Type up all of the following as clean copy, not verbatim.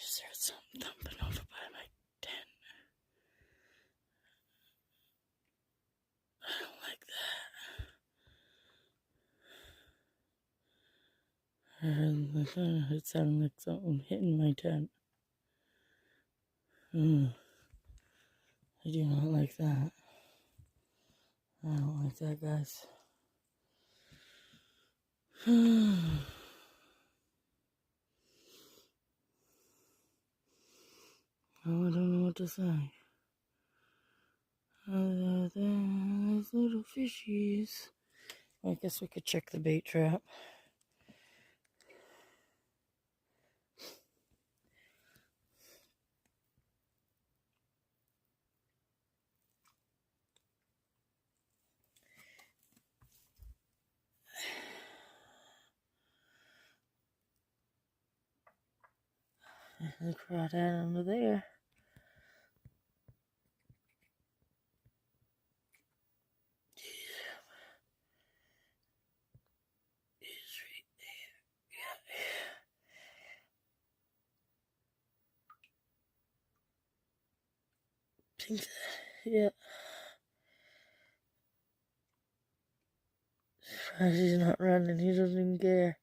just heard something thumping over by my tent. I don't like that. It sounded like something hitting my tent. I do not like that. I don't like that, guys. I don't know what to say. Other than those little fishies. I guess we could check the bait trap. The craw-dad under there. He's right there. Yeah. Surprised he's not running. He doesn't even care.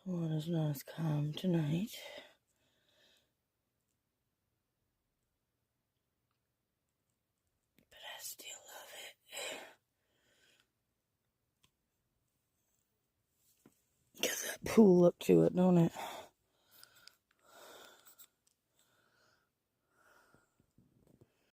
Water's not as calm tonight. But I still love it. Got that pool up to it, don't it?